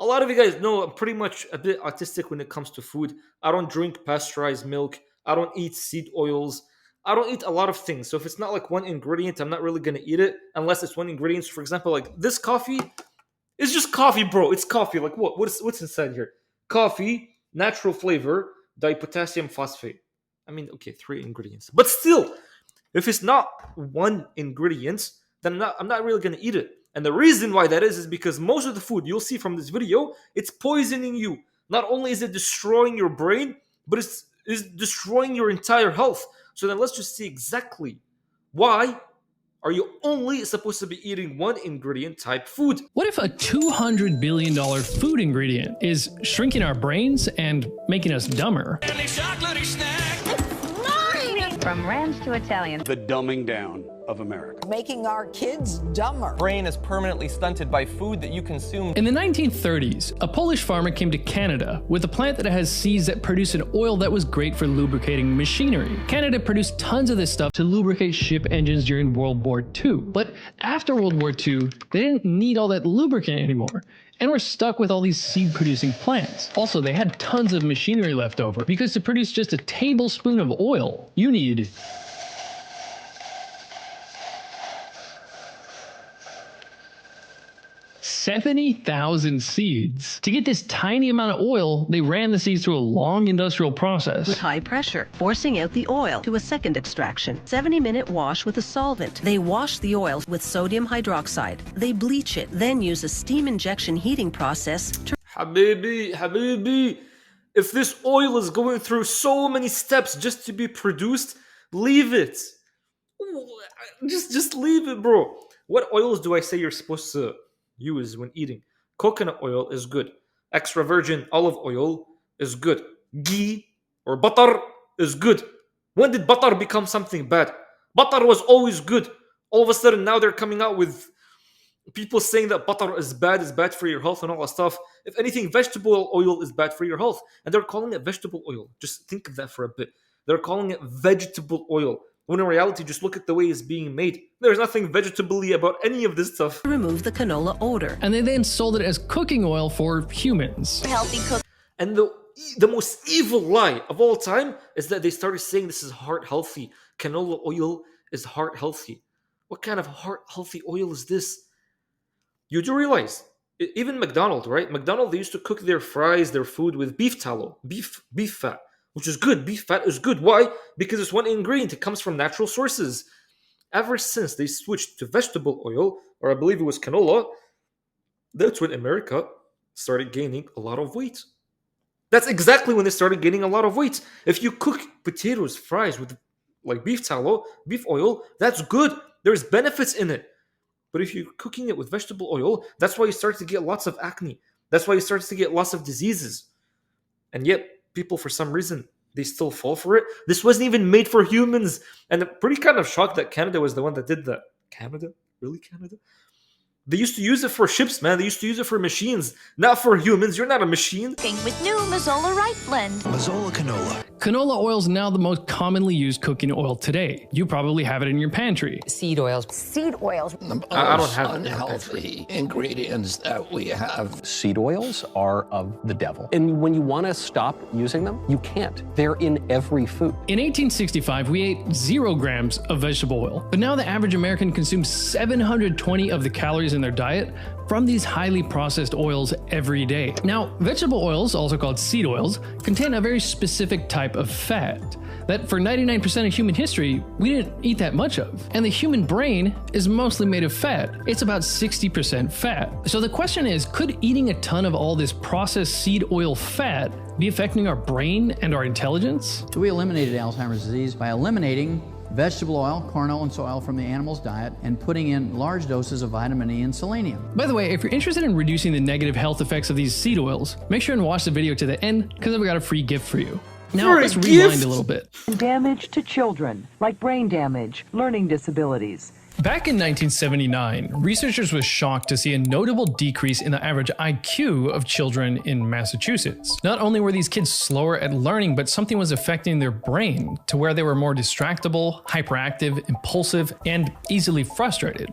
lot of you guys know I'm pretty much a bit autistic when it comes to food. I don't drink pasteurized milk. I don't eat seed oils. I don't eat a lot of things. So if it's not like one ingredient, I'm not really gonna eat it unless it's one ingredient. So for example, like this coffee is just coffee, bro. It's coffee. Like what? What's inside here? Coffee, natural flavor, dipotassium phosphate. I mean, okay, three ingredients, but still, if it's not one ingredient, then I'm not really gonna eat it. And the reason why that is because most of the food you'll see from this video, it's poisoning you. Not only is it destroying your brain, but it's destroying your entire health. So then let's just see exactly why are you only supposed to be eating one ingredient type food. What if a $200 billion food ingredient is shrinking our brains and making us dumber? From ranch to Italian. The dumbing down of America. Making our kids dumber. Brain is permanently stunted by food that you consume. In the 1930s, a Polish farmer came to Canada with a plant that has seeds that produce an oil that was great for lubricating machinery. Canada produced tons of this stuff to lubricate ship engines during World War II. But after World War II, they didn't need all that lubricant anymore, and were stuck with all these seed-producing plants. Also, they had tons of machinery left over, because to produce just a tablespoon of oil, you need 70,000 seeds. To get this tiny amount of oil, they ran the seeds through a long industrial process. With high pressure, forcing out the oil to a second extraction. 70-minute wash with a solvent. They wash the oil with sodium hydroxide. They bleach it, then use a steam injection heating process to... Habibi, if this oil is going through so many steps just to be produced, leave it. Just leave it, bro. What oils do I say you're supposed to use when eating? Coconut oil is good. Extra virgin olive oil is good. Ghee or butter is good. When did butter become something bad? Butter was always good. All of a sudden now they're coming out with people saying that butter is bad for your health and all that stuff. If anything, vegetable oil is bad for your health. And they're calling it vegetable oil. Just think of that for a bit. They're calling it vegetable oil. When in reality, just look at the way it's being made. There's nothing vegetably about any of this stuff. remove the canola odor. And they then sold it as cooking oil for humans. Healthy cook. And the most evil lie of all time is that they started saying this is heart healthy. Canola oil is heart healthy. What kind of heart healthy oil is this? You do realize, even McDonald's, right? McDonald's, they used to cook their fries, their food with beef tallow, beef fat, which is good. Beef fat is good. Why? Because it's one ingredient. It comes from natural sources. Ever since they switched to vegetable oil, or I believe it was canola, that's when America started gaining a lot of weight. That's exactly when they started gaining a lot of weight. If you cook potatoes, fries with like beef tallow, beef oil, that's good. There's benefits in it. But if you're cooking it with vegetable oil, that's why you start to get lots of acne. That's why you start to get lots of diseases. And yet, people, for some reason, they still fall for it. This wasn't even made for humans. And I'm pretty kind of shocked that Canada was the one that did that. Canada? Really, Canada? They used to use it for ships, man. They used to use it for machines, not for humans. You're not a machine. With new Mazola Rice Blend. Mazola Canola. Canola oil is now the most commonly used cooking oil today. You probably have it in your pantry. Seed oils. Seed oils. The I don't most have it. unhealthy ingredients that we have. Seed oils are of the devil. And when you want to stop using them, you can't. They're in every food. In 1865, we ate 0 grams of vegetable oil. But now the average American consumes 720 of the calories in their diet from these highly processed oils every day. Now, vegetable oils, also called seed oils, contain a very specific type of fat that for 99% of human history, we didn't eat that much of. And the human brain is mostly made of fat. It's about 60% fat. So the question is, could eating a ton of all this processed seed oil fat be affecting our brain and our intelligence? So we eliminated Alzheimer's disease by eliminating vegetable oil, corn oil, and soy oil from the animal's diet and putting in large doses of vitamin E and selenium. By the way, if you're interested in reducing the negative health effects of these seed oils, make sure and watch the video to the end because I've got a free gift for you. Now let's rewind a little bit. Damage to children, like brain damage, learning disabilities. Back in 1979, researchers were shocked to see a notable decrease in the average IQ of children in Massachusetts. Not only were these kids slower at learning, but something was affecting their brain to where they were more distractible, hyperactive, impulsive, and easily frustrated.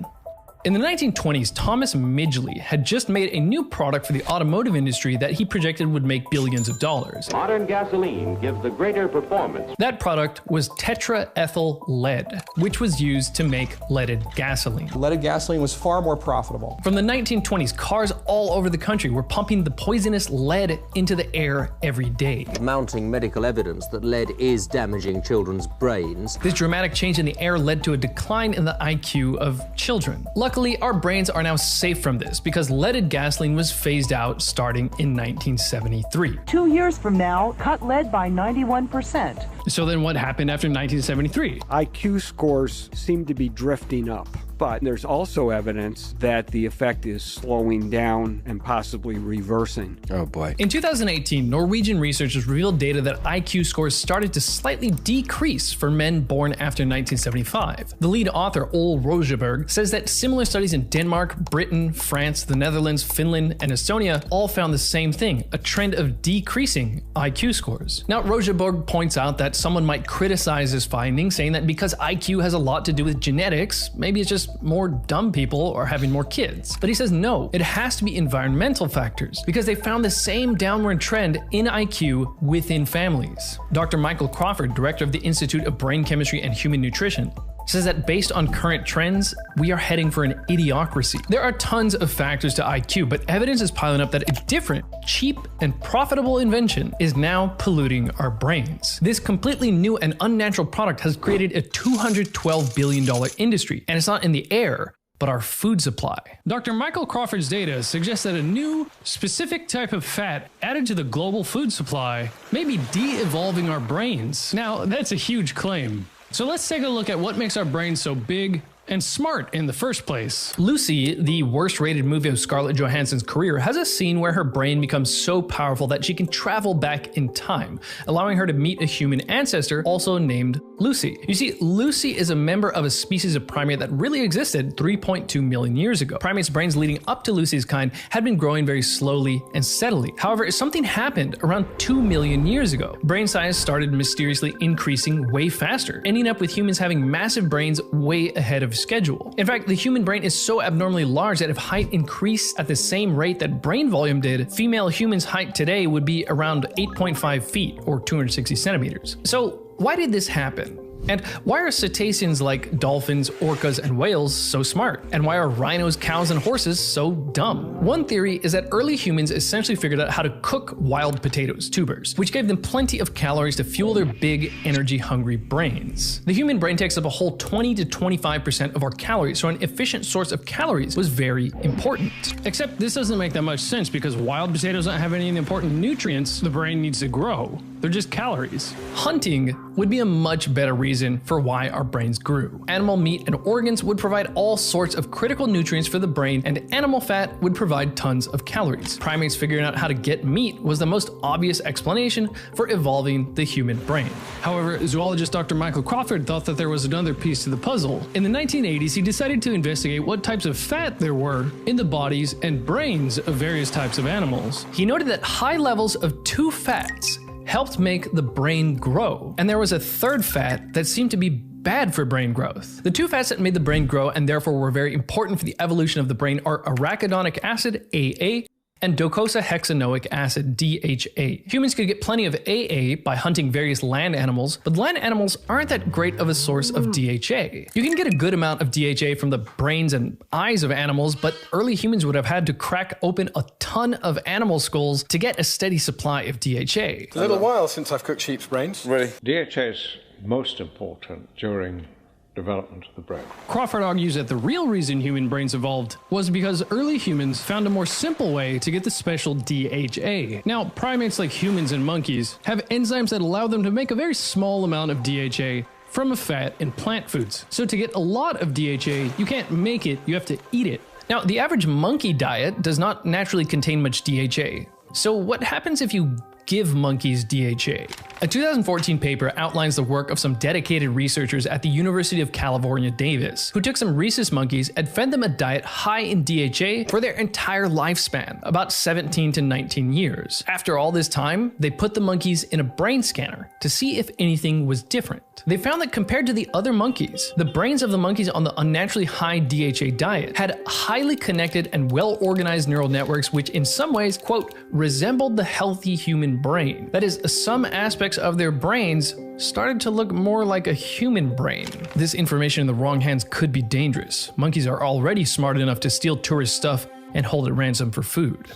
In the 1920s, Thomas Midgley had just made a new product for the automotive industry that he projected would make billions of dollars. Modern gasoline gives the greater performance. That product was tetraethyl lead, which was used to make leaded gasoline. Leaded gasoline was far more profitable. From the 1920s, cars all over the country were pumping the poisonous lead into the air every day. Mounting medical evidence that lead is damaging children's brains. This dramatic change in the air led to a decline in the IQ of children. Luckily, our brains are now safe from this because leaded gasoline was phased out starting in 1973. 2 years from now, cut lead by 91%. So then what happened after 1973? IQ scores seem to be drifting up, but there's also evidence that the effect is slowing down and possibly reversing. Oh boy. In 2018, Norwegian researchers revealed data that IQ scores started to slightly decrease for men born after 1975. The lead author, Ole Roseberg, says that similar studies in Denmark, Britain, France, the Netherlands, Finland, and Estonia all found the same thing, a trend of decreasing IQ scores. Now, Roseberg points out that someone might criticize this finding, saying that because IQ has a lot to do with genetics, maybe it's just more dumb people are having more kids. But he says no, it has to be environmental factors, because they found the same downward trend in IQ within families. Dr. Michael Crawford, director of the Institute of Brain Chemistry and Human Nutrition, says that based on current trends, we are heading for an idiocracy. There are tons of factors to IQ, but evidence is piling up that a different, cheap, and profitable invention is now polluting our brains. This completely new and unnatural product has created a $212 billion industry, and it's not in the air, but our food supply. Dr. Michael Crawford's data suggests that a new, specific type of fat added to the global food supply may be de-evolving our brains. Now, that's a huge claim. So let's take a look at what makes our brains so big and smart in the first place. Lucy, the worst rated movie of Scarlett Johansson's career, has a scene where her brain becomes so powerful that she can travel back in time, allowing her to meet a human ancestor also named Lucy. You see, Lucy is a member of a species of primate that really existed 3.2 million years ago. Primates' brains leading up to Lucy's kind had been growing very slowly and steadily. However, something happened around 2 million years ago. Brain size started mysteriously increasing way faster, ending up with humans having massive brains way ahead of schedule. In fact, the human brain is so abnormally large that if height increased at the same rate that brain volume did, female humans' height today would be around 8.5 feet or 260 centimeters. So why did this happen? And why are cetaceans like dolphins, orcas, and whales so smart? And why are rhinos, cows, and horses so dumb? One theory is that early humans essentially figured out how to cook wild potatoes, tubers, which gave them plenty of calories to fuel their big, energy-hungry brains. The human brain takes up a whole 20 to 25% of our calories, so an efficient source of calories was very important. Except this doesn't make that much sense because wild potatoes don't have any of the important nutrients the brain needs to grow. They're just calories. Hunting would be a much better reason for why our brains grew. Animal meat and organs would provide all sorts of critical nutrients for the brain, and animal fat would provide tons of calories. Primates figuring out how to get meat was the most obvious explanation for evolving the human brain. However, zoologist Dr. Michael Crawford thought that there was another piece to the puzzle. In the 1980s, he decided to investigate what types of fat there were in the bodies and brains of various types of animals. He noted that high levels of two fats helped make the brain grow, and there was a third fat that seemed to be bad for brain growth. The two fats that made the brain grow and therefore were very important for the evolution of the brain are arachidonic acid, AA, and docosahexaenoic acid, DHA. Humans could get plenty of AA by hunting various land animals, but land animals aren't that great of a source of DHA. You can get a good amount of DHA from the brains and eyes of animals, but early humans would have had to crack open a ton of animal skulls to get a steady supply of DHA. It's a little while since I've cooked sheep's brains. Really? DHA is most important during development of the brain. Crawford argues that the real reason human brains evolved was because early humans found a more simple way to get the special DHA. Now, primates like humans and monkeys have enzymes that allow them to make a very small amount of DHA from a fat in plant foods. So to get a lot of DHA, you can't make it, you have to eat it. Now, the average monkey diet does not naturally contain much DHA. So what happens if you give monkeys DHA? A 2014 paper outlines the work of some dedicated researchers at the University of California, Davis, who took some rhesus monkeys and fed them a diet high in DHA for their entire lifespan, about 17 to 19 years. After all this time, they put the monkeys in a brain scanner to see if anything was different. They found that compared to the other monkeys, the brains of the monkeys on the unnaturally high DHA diet had highly connected and well-organized neural networks which in some ways, quote, resembled the healthy human brain. That is, some aspects of their brains started to look more like a human brain. This information in the wrong hands could be dangerous. Monkeys are already smart enough to steal tourist stuff and hold it ransom for food.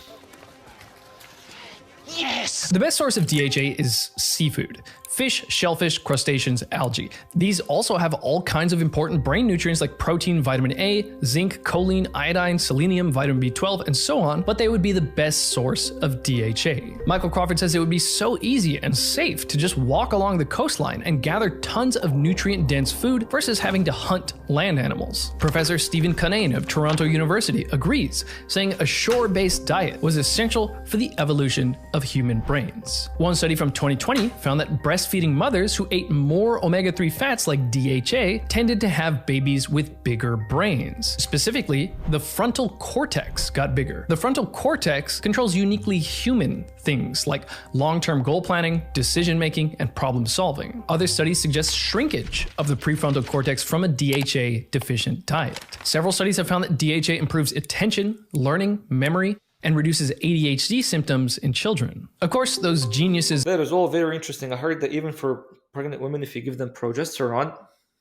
Yes! The best source of DHA is seafood. Fish, shellfish, crustaceans, algae. These also have all kinds of important brain nutrients like protein, vitamin A, zinc, choline, iodine, selenium, vitamin B12, and so on, but they would be the best source of DHA. Michael Crawford says it would be so easy and safe to just walk along the coastline and gather tons of nutrient-dense food versus having to hunt land animals. Professor Stephen Cunnane of Toronto University agrees, saying a shore-based diet was essential for the evolution of human brains. One study from 2020 found that breastfeeding mothers who ate more omega-3 fats like DHA tended to have babies with bigger brains. Specifically, the frontal cortex got bigger. The frontal cortex controls uniquely human things like long-term goal planning, decision-making, and problem-solving. Other studies suggest shrinkage of the prefrontal cortex from a DHA-deficient diet. Several studies have found that DHA improves attention, learning, memory, and reduces ADHD symptoms in children. Of course, those geniuses... That is all very interesting. I heard that even for pregnant women, if you give them progesterone,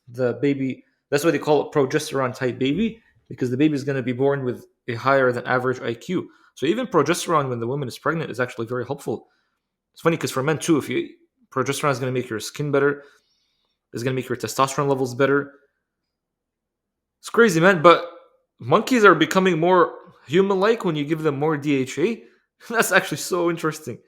the baby... That's why they call it progesterone-type baby, because the baby is going to be born with a higher than average IQ. So even progesterone when the woman is pregnant is actually very helpful. It's funny because for men too, progesterone is going to make your skin better, it's going to make your testosterone levels better. It's crazy, man, but monkeys are becoming more human-like when you give them more DHA. That's actually so interesting.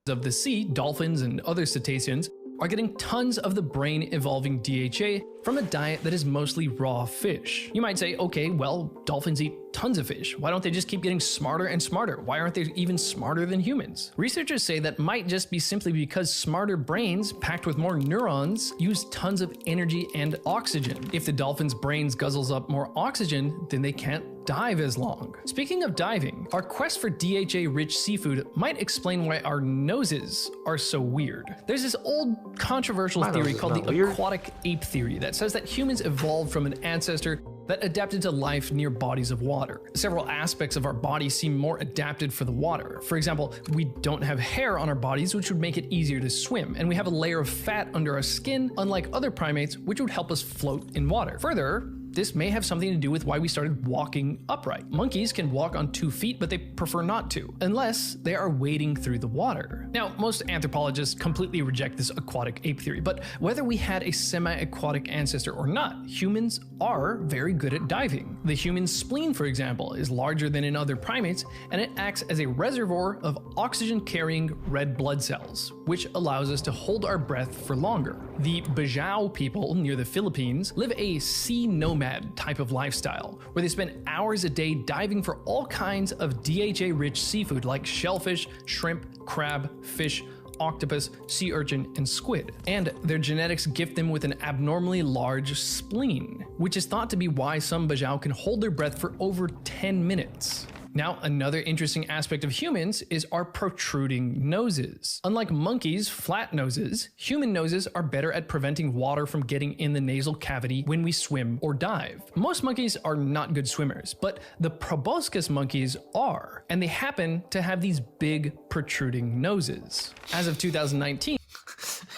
Of the sea, dolphins and other cetaceans are getting tons of the brain-evolving DHA from a diet that is mostly raw fish. You might say, okay, well, dolphins eat tons of fish. Why don't they just keep getting smarter and smarter? Why aren't they even smarter than humans? Researchers say that might just be simply because smarter brains packed with more neurons use tons of energy and oxygen. If the dolphin's brains guzzles up more oxygen, then they can't dive as long. Speaking of diving, our quest for DHA-rich seafood might explain why our noses are so weird. There's this old controversial theory called the aquatic ape theory that says that humans evolved from an ancestor that adapted to life near bodies of water. Several aspects of our body seem more adapted for the water. For example, we don't have hair on our bodies, which would make it easier to swim, and we have a layer of fat under our skin, unlike other primates, which would help us float in water. Further, this may have something to do with why we started walking upright. Monkeys can walk on 2 feet, but they prefer not to, unless they are wading through the water. Now, most anthropologists completely reject this aquatic ape theory, but whether we had a semi-aquatic ancestor or not, humans are very good at diving. The human spleen, for example, is larger than in other primates, and it acts as a reservoir of oxygen-carrying red blood cells, which allows us to hold our breath for longer. The Bajau people near the Philippines live a sea nomad type of lifestyle, where they spend hours a day diving for all kinds of DHA-rich seafood like shellfish, shrimp, crab, fish, octopus, sea urchin, and squid. And their genetics gift them with an abnormally large spleen, which is thought to be why some Bajau can hold their breath for over 10 minutes. Now, another interesting aspect of humans is our protruding noses. Unlike monkeys' flat noses, human noses are better at preventing water from getting in the nasal cavity when we swim or dive. Most monkeys are not good swimmers, but the proboscis monkeys are, and they happen to have these big protruding noses. As of 2019,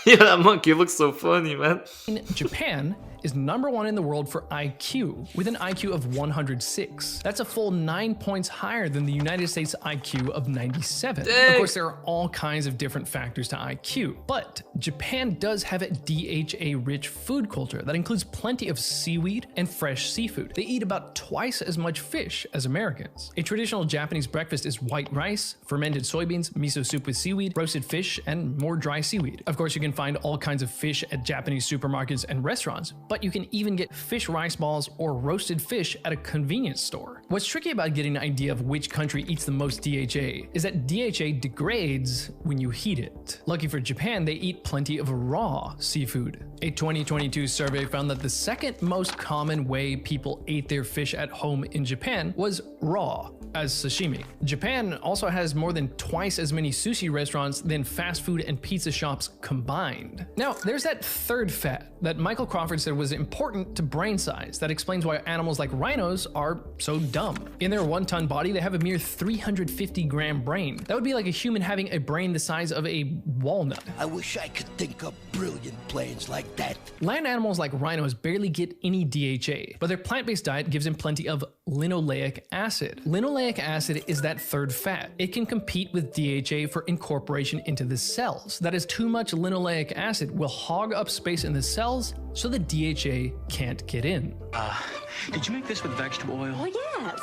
yeah, that monkey looks so funny, man. Japan is #1 in the world for IQ, with an IQ of 106. That's a full 9 points higher than the United States IQ of 97. Dang. Of course, there are all kinds of different factors to IQ, but Japan does have a DHA-rich food culture that includes plenty of seaweed and fresh seafood. They eat about twice as much fish as Americans. A traditional Japanese breakfast is white rice, fermented soybeans, miso soup with seaweed, roasted fish, and more dry seaweed. Of course, you can find all kinds of fish at Japanese supermarkets and restaurants, but you can even get fish rice balls or roasted fish at a convenience store. What's tricky about getting an idea of which country eats the most DHA is that DHA degrades when you heat it. Lucky for Japan, they eat plenty of raw seafood. A 2022 survey found that the second most common way people ate their fish at home in Japan was raw. as sashimi. Japan also has more than twice as many sushi restaurants than fast food and pizza shops combined. Now, there's that third fat that Michael Crawford said was important to brain size that explains why animals like rhinos are so dumb. In their 1-ton body, they have a mere 350-gram brain. That would be like a human having a brain the size of a walnut. I wish I could think of brilliant planes like that. Land animals like rhinos barely get any DHA, but their plant-based diet gives them plenty of linoleic acid. Linoleic acid is that third fat. It can compete with DHA for incorporation into the cells. That is, too much linoleic acid will hog up space in the cells so the DHA can't get in. Did you make this with vegetable oil? Well, yes.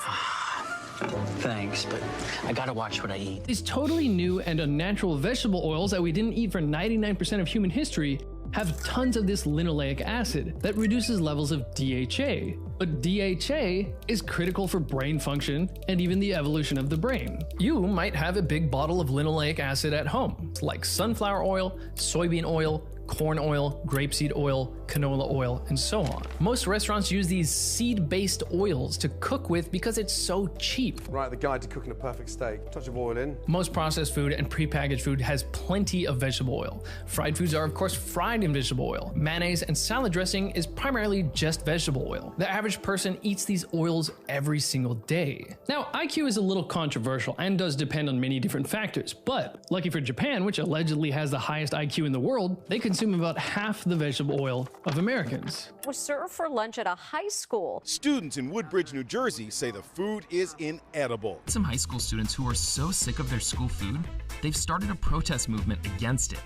Thanks, but I gotta watch what I eat. These totally new and unnatural vegetable oils that we didn't eat for 99% of human history have tons of this linoleic acid that reduces levels of DHA. But DHA is critical for brain function and even the evolution of the brain. You might have a big bottle of linoleic acid at home. It's like sunflower oil, soybean oil, corn oil, grapeseed oil, canola oil, and so on. Most restaurants use these seed-based oils to cook with because it's so cheap. Right, the guide to cooking a perfect steak. Touch of oil in. Most processed food and prepackaged food has plenty of vegetable oil. Fried foods are, of course, fried in vegetable oil. Mayonnaise and salad dressing is primarily just vegetable oil. The average person eats these oils every single day. Now, IQ is a little controversial and does depend on many different factors, but lucky for Japan, which allegedly has the highest IQ in the world, they consume about half the vegetable oil of Americans. Was served for lunch at a high school. Students in Woodbridge, New Jersey say the food is inedible. Some high school students who are so sick of their school food, they've started a protest movement against it.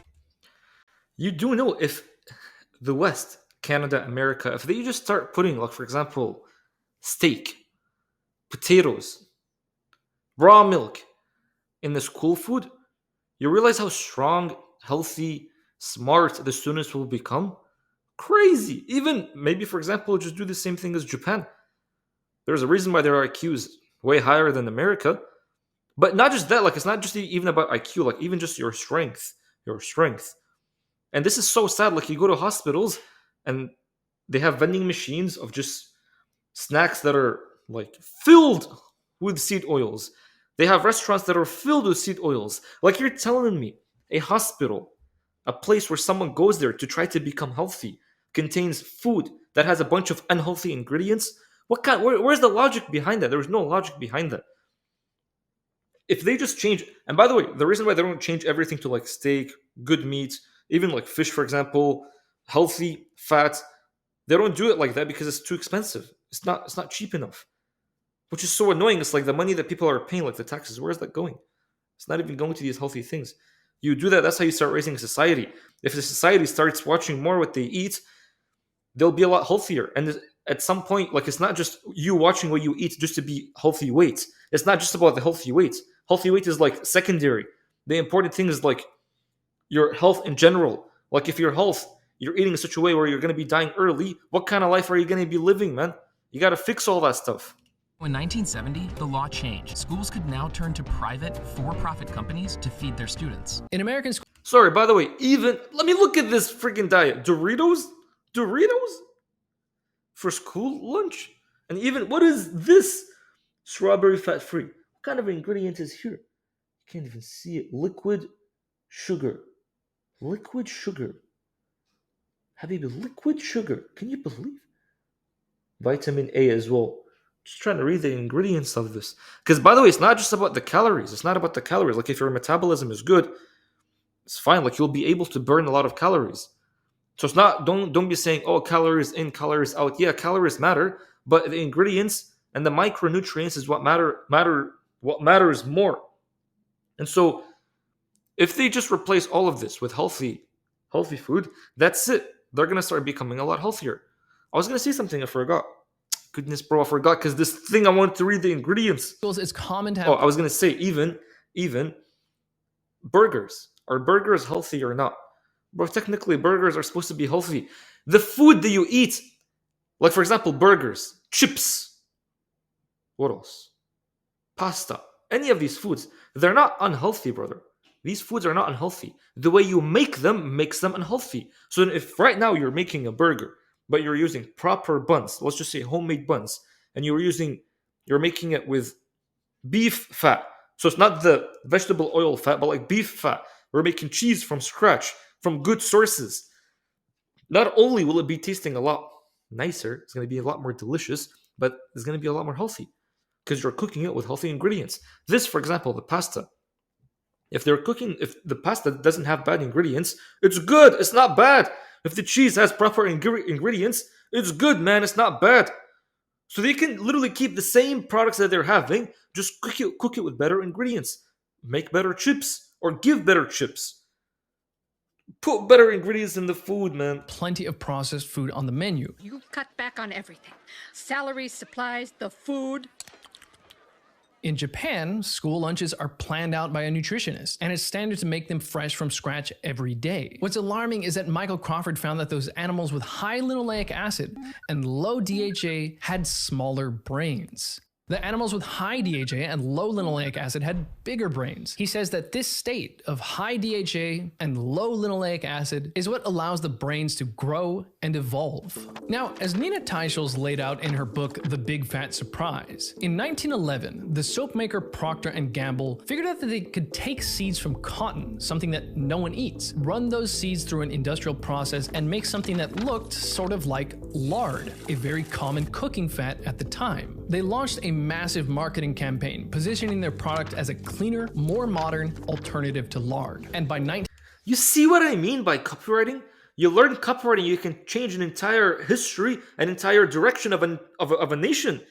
You do know if the West, Canada, America, if they just start putting, like, for example, steak, potatoes, raw milk in the school food, you realize how strong, healthy, smart the students will become. Crazy. Even maybe, for example, just do the same thing as Japan. There's a reason why their IQ is way higher than America. But not just that, like, it's not just even about IQ, like, even just your strength. And this is so sad. Like, you go to hospitals and they have vending machines of just snacks that are, like, filled with seed oils. They have restaurants that are filled with seed oils. Like, you're telling me a hospital, a place where someone goes there to try to become healthy, contains food that has a bunch of unhealthy ingredients? Where's the logic behind that? There's no logic behind that. If they just change, and by the way, the reason why they don't change everything to like steak, good meat, even like fish, for example, healthy fat, they don't do it like that because it's too expensive. It's not cheap enough, which is so annoying. It's like the money that people are paying, like the taxes, where is that going? It's not even going to these healthy things. You do that, that's how you start raising a society. If the society starts watching more what they eat, they'll be a lot healthier. And at some point, like, it's not just you watching what you eat just to be healthy weight. It's not just about the healthy weight. Healthy weight is like secondary. The important thing is like your health in general. Like, if your health, you're eating in such a way where you're going to be dying early, what kind of life are you going to be living, man? You got to fix all that stuff. In 1970, the law changed. Schools could now turn to private, for-profit companies to feed their students. In American schools... Sorry, by the way, even... Let me look at this freaking diet. Doritos? For school lunch? And even... What is this? Strawberry fat-free. What kind of ingredient is here? You can't even see it. Liquid sugar. Habibi, liquid sugar. Can you believe? Vitamin A as well. Just trying to read the ingredients of this. Because, by the way, it's not just about the calories. It's not about the calories. Like, if your metabolism is good, it's fine. Like, you'll be able to burn a lot of calories. So it's not, don't be saying, oh, calories in, calories out. Yeah, calories matter, but the ingredients and the micronutrients is what matters more. And so, if they just replace all of this with healthy food, that's it. They're going to start becoming a lot healthier. I was going to say something, I forgot. Goodness, bro, I forgot, because this thing I wanted to read the ingredients. It's common to have... Oh, I was going to say, even burgers. Are burgers healthy or not? Bro, technically, burgers are supposed to be healthy. The food that you eat, like, for example, burgers, chips. What else? Pasta. Any of these foods, they're not unhealthy, brother. These foods are not unhealthy. The way you make them makes them unhealthy. So if right now you're making a burger, but you're using proper buns, let's just say homemade buns, and you're making it with beef fat. So it's not the vegetable oil fat, but like beef fat. We're making cheese from scratch, from good sources. Not only will it be tasting a lot nicer, it's going to be a lot more delicious, but it's going to be a lot more healthy because you're cooking it with healthy ingredients. This, for example, the pasta. If the pasta doesn't have bad ingredients, it's good. It's not bad. If the cheese has proper ingredients, it's good, man. It's not bad. So they can literally keep the same products that they're having, just cook it with better ingredients. Make better chips or give better chips. Put better ingredients in the food, man. Plenty of processed food on the menu. You cut back on everything. Salaries, supplies, the food. In Japan, school lunches are planned out by a nutritionist, and it's standard to make them fresh from scratch every day. What's alarming is that Michael Crawford found that those animals with high linoleic acid and low DHA had smaller brains. The animals with high DHA and low linoleic acid had bigger brains. He says that this state of high DHA and low linoleic acid is what allows the brains to grow and evolve. Now, as Nina Teicholz laid out in her book, The Big Fat Surprise, in 1911, the soap maker Procter & Gamble figured out that they could take seeds from cotton, something that no one eats, run those seeds through an industrial process, and make something that looked sort of like lard, a very common cooking fat at the time. They launched a massive marketing campaign, positioning their product as a cleaner, more modern alternative to lard. And by You see what I mean by copywriting? You learn copywriting, you can change an entire history, an entire direction of a nation.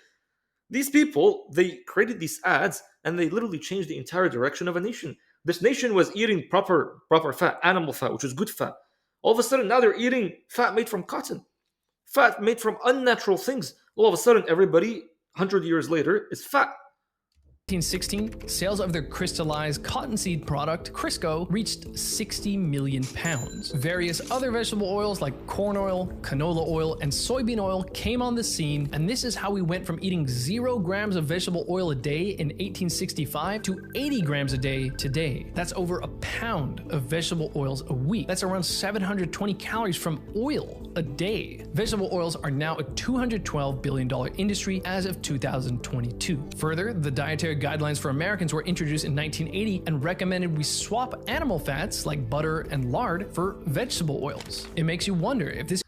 These people, they created these ads and they literally changed the entire direction of a nation. This nation was eating proper fat, animal fat, which is good fat. All of a sudden, now they're eating fat made from cotton, fat made from unnatural things. All of a sudden, everybody 100 years later is fat. 1916, sales of their crystallized cottonseed product, Crisco, reached 60 million pounds. Various other vegetable oils like corn oil, canola oil, and soybean oil came on the scene, and this is how we went from eating 0 grams of vegetable oil a day in 1865 to 80 grams a day today. That's over a pound of vegetable oils a week. That's around 720 calories from oil a day. Vegetable oils are now a $212 billion industry as of 2022. Further, the dietary guidelines for Americans were introduced in 1980 and recommended we swap animal fats like butter and lard for vegetable oils. It makes you wonder if this...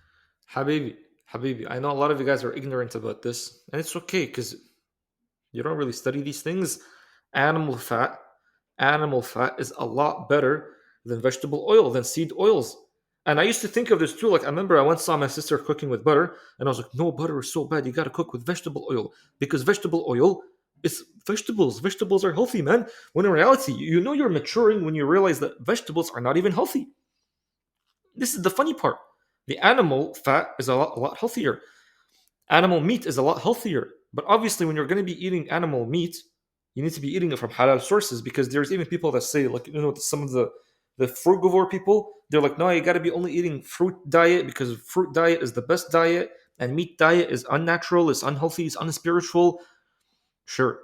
Habibi, I know a lot of you guys are ignorant about this, and it's okay because you don't really study these things. Animal fat is a lot better than vegetable oil, than seed oils. And I used to think of this too. Like, I remember I once saw my sister cooking with butter, and I was like, no, butter is so bad. You got to cook with vegetable oil because vegetable oil is vegetables. Vegetables are healthy, man. When in reality, you know you're maturing when you realize that vegetables are not even healthy. This is the funny part. The animal fat is a lot healthier. Animal meat is a lot healthier. But obviously, when you're going to be eating animal meat, you need to be eating it from halal sources, because there's even people that say, like, you know, some of the frugivore people, they're like, no, you got to be only eating fruit diet because fruit diet is the best diet, and meat diet is unnatural, it's unhealthy, it's unspiritual. Sure,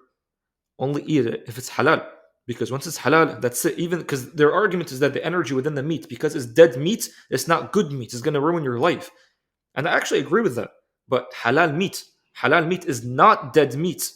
only eat it if it's halal, because once it's halal, that's it. Even because their argument is that the energy within the meat, because it's dead meat, it's not good meat, it's going to ruin your life. And I actually agree with that. But halal meat is not dead meat.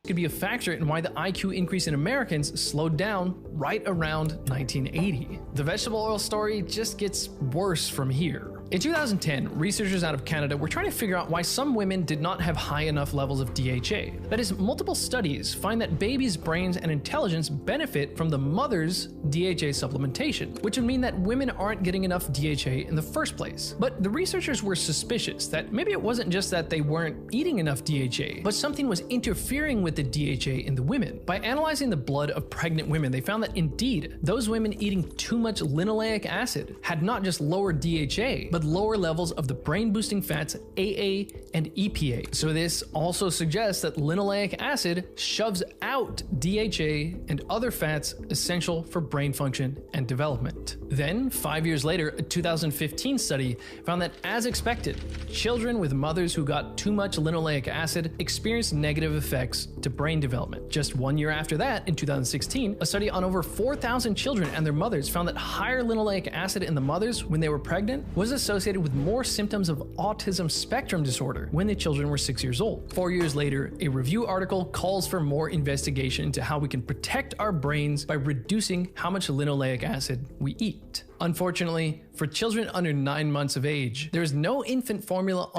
Could be a factor in why the IQ increase in Americans slowed down right around 1980. The vegetable oil story just gets worse from here. In 2010, researchers out of Canada were trying to figure out why some women did not have high enough levels of DHA. That is, multiple studies find that babies' brains and intelligence benefit from the mother's DHA supplementation, which would mean that women aren't getting enough DHA in the first place. But the researchers were suspicious that maybe it wasn't just that they weren't eating enough DHA, but something was interfering with the DHA in the women. By analyzing the blood of pregnant women, they found that indeed, those women eating too much linoleic acid had not just lower DHA, but lower levels of the brain-boosting fats AA and EPA. So this also suggests that linoleic acid shoves out DHA and other fats essential for brain function and development. Then, 5 years later, a 2015 study found that, as expected, children with mothers who got too much linoleic acid experienced negative effects to brain development. Just 1 year after that, in 2016, a study on over 4,000 children and their mothers found that higher linoleic acid in the mothers when they were pregnant was associated associated with more symptoms of autism spectrum disorder when the children were 6 years old. 4 years later, a review article calls for more investigation into how we can protect our brains by reducing how much linoleic acid we eat. Unfortunately, for children under 9 months of age, there is no infant formula.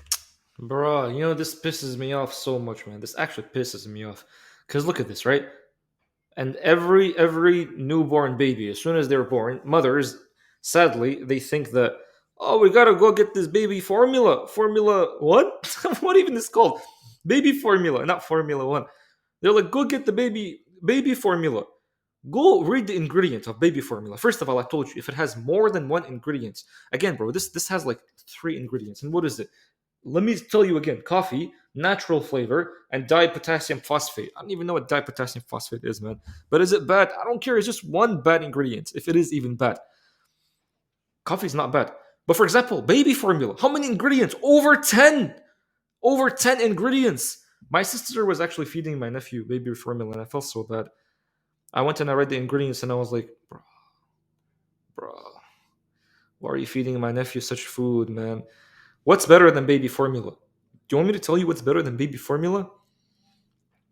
Bruh, you know, this pisses me off so much, man. This actually pisses me off. Because look at this, right? And every newborn baby, as soon as they're born, mothers, sadly, they think that, oh, we gotta go get this baby formula. Formula what? What even is called? Baby formula, not Formula One. They're like, go get the baby formula. Go read the ingredients of baby formula. First of all, I told you, if it has more than one ingredient, again, bro, this has like 3 ingredients. And what is it? Let me tell you again, coffee, natural flavor, and dipotassium phosphate. I don't even know what dipotassium phosphate is, man. But is it bad? I don't care. It's just one bad ingredient, if it is even bad. Coffee is not bad. But for example, baby formula. How many ingredients? Over 10! Over 10 ingredients! My sister was actually feeding my nephew baby formula, and I felt so bad. I went and I read the ingredients, and I was like, bro, why are you feeding my nephew such food, man? What's better than baby formula? Do you want me to tell you what's better than baby formula?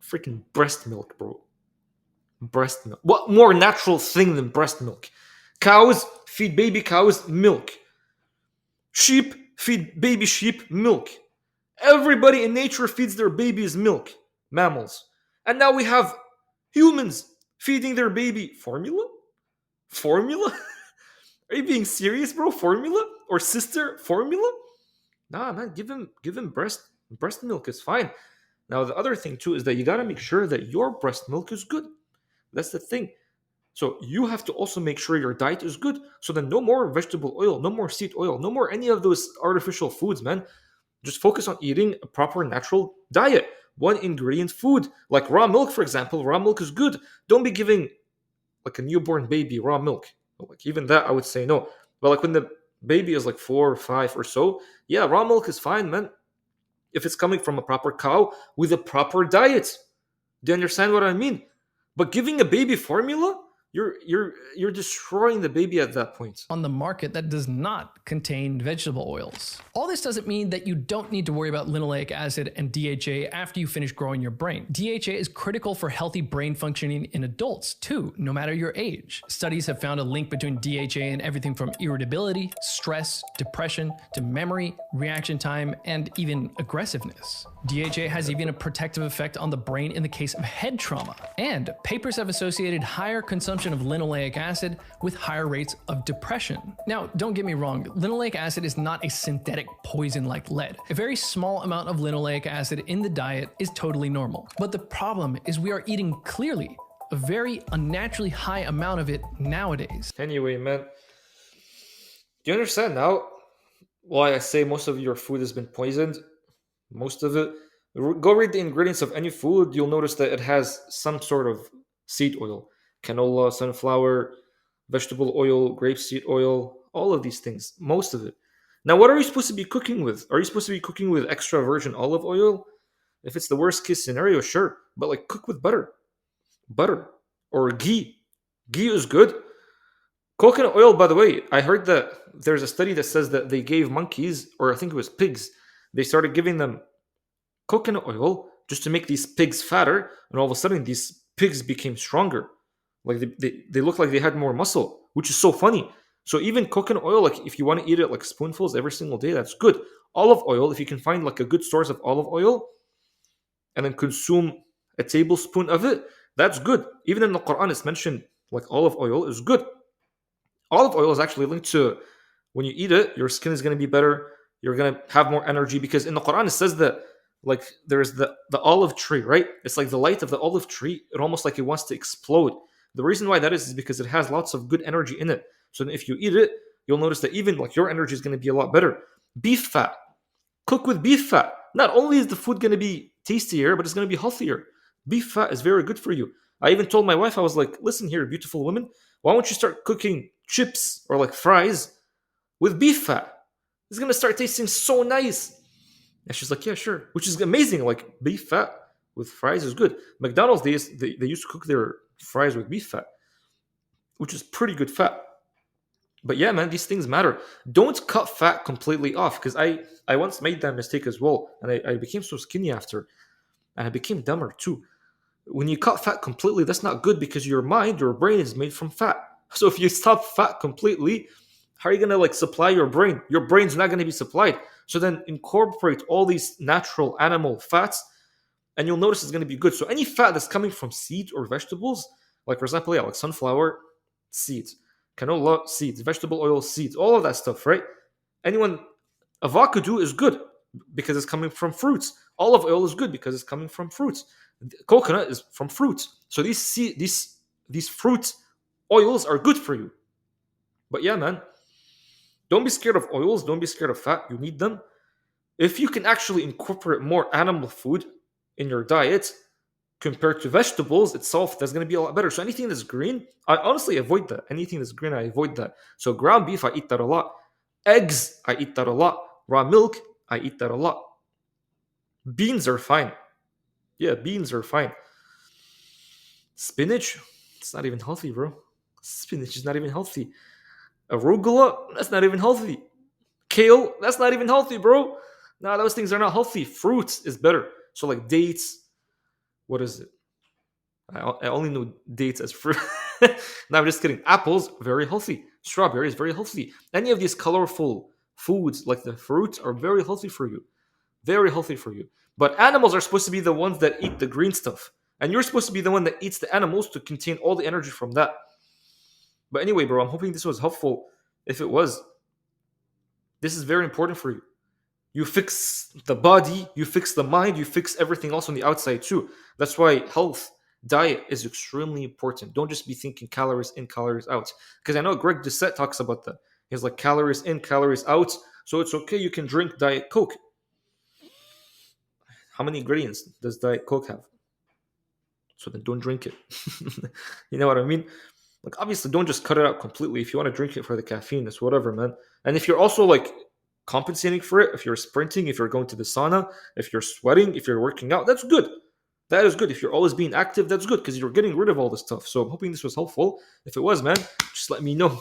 Freaking breast milk, bro. Breast milk. What more natural thing than breast milk? Cows feed baby cows milk. Sheep feed baby sheep milk. Everybody in nature feeds their babies milk. Mammals. And now we have humans feeding their baby formula? Formula? Are you being serious, bro? Formula? Or sister? Formula? Nah, man, give him breast milk is fine. Now the other thing too is that you gotta make sure that your breast milk is good. That's the thing. So you have to also make sure your diet is good. So then no more vegetable oil, no more seed oil, no more any of those artificial foods, man. Just focus on eating a proper natural diet. 1 ingredient food. Like raw milk, for example. Raw milk is good. Don't be giving like a newborn baby raw milk. Like even that I would say no. But like when the baby is like 4 or 5 or so, yeah, raw milk is fine, man. If it's coming from a proper cow with a proper diet. Do you understand what I mean? But giving a baby formula, you're destroying the baby at that point. On the market that does not contain vegetable oils. All this doesn't mean that you don't need to worry about linoleic acid and DHA after you finish growing your brain. DHA is critical for healthy brain functioning in adults too, no matter your age. Studies have found a link between DHA and everything from irritability, stress, depression, to memory, reaction time, and even aggressiveness. DHA has even a protective effect on the brain in the case of head trauma. And papers have associated higher consumption of linoleic acid with higher rates of depression. Now, don't get me wrong, linoleic acid is not a synthetic poison like lead. A very small amount of linoleic acid in the diet is totally normal. But the problem is we are eating clearly a very unnaturally high amount of it nowadays. Anyway, man, do you understand now why I say most of your food has been poisoned? Most of it. Go read the ingredients of any food. You'll notice that it has some sort of seed oil. Canola, sunflower, vegetable oil, grapeseed oil, all of these things. Most of it. Now, what are you supposed to be cooking with? Are you supposed to be cooking with extra virgin olive oil? If it's the worst case scenario, sure. But like cook with butter. Butter. Or ghee. Ghee is good. Coconut oil, by the way, I heard that there's a study that says that they gave monkeys, or I think it was pigs, they started giving them coconut oil just to make these pigs fatter, and all of a sudden these pigs became stronger. Like they look like they had more muscle, which is so funny. So even coconut oil, like if you want to eat it like spoonfuls every single day, that's good. Olive oil, if you can find like a good source of olive oil and then consume a tablespoon of it, that's good. Even in the Quran, it's mentioned like olive oil is good. Olive oil is actually linked to when you eat it, your skin is going to be better. You're going to have more energy, because in the Quran, it says that like there's the olive tree, right? It's like the light of the olive tree. It almost like it wants to explode. The reason why that is because it has lots of good energy in it. So then if you eat it, you'll notice that even like your energy is going to be a lot better. Beef fat. Cook with beef fat. Not only is the food going to be tastier, but it's going to be healthier. Beef fat is very good for you. I even told my wife, I was like, listen here, beautiful woman, why don't you start cooking chips or like fries with beef fat? It's going to start tasting so nice. And she's like, yeah, sure. Which is amazing. Like beef fat with fries is good. McDonald's, they used to cook their fries with beef fat, which is pretty good fat. But yeah, man, these things matter. Don't cut fat completely off, because I once made that mistake as well, and I became so skinny after, and I became dumber too. When you cut fat completely, that's not good, because your mind, your brain is made from fat. So if you stop fat completely, how are you gonna like supply your brain? Your brain's not gonna be supplied. So then incorporate all these natural animal fats, and you'll notice it's gonna be good. So any fat that's coming from seeds or vegetables, like for example, yeah, like sunflower seeds, canola seeds, vegetable oil seeds, all of that stuff, right? Avocado is good because it's coming from fruits. Olive oil is good because it's coming from fruits. Coconut is from fruits. So these fruit oils are good for you. But yeah, man, don't be scared of oils. Don't be scared of fat. You need them. If you can actually incorporate more animal food in your diet compared to vegetables itself, that's going to be a lot better. So anything that's green, I honestly avoid that. Anything that's green, I avoid that. So ground beef, I eat that a lot. Eggs, I eat that a lot. Raw milk, I eat that a lot. Beans are fine. Yeah, beans are fine. Spinach, it's not even healthy, bro. Spinach is not even healthy. Arugula, that's not even healthy. Kale, that's not even healthy, bro. Nah, those things are not healthy. Fruits is better. So like dates, what is it? I only know dates as fruit. No, I'm just kidding. Apples, very healthy. Strawberries, very healthy. Any of these colorful foods like the fruits are very healthy for you. Very healthy for you. But animals are supposed to be the ones that eat the green stuff. And you're supposed to be the one that eats the animals to contain all the energy from that. But anyway, bro, I'm hoping this was helpful. If it was, this is very important for you. You fix the body, you fix the mind, you fix everything else on the outside too. That's why health, diet is extremely important. Don't just be thinking calories in, calories out. Because I know Greg Doucette talks about that. He's like calories in, calories out. So it's okay, you can drink Diet Coke. How many ingredients does Diet Coke have? So then don't drink it. You know what I mean? Like, obviously, don't just cut it out completely. If you want to drink it for the caffeine, it's whatever, man. And if you're also like compensating for it, if you're sprinting, if you're going to the sauna, if you're sweating, if you're working out, that's good. That is good. If you're always being active, that's good because you're getting rid of all this stuff. So I'm hoping this was helpful. If it was, man, just let me know.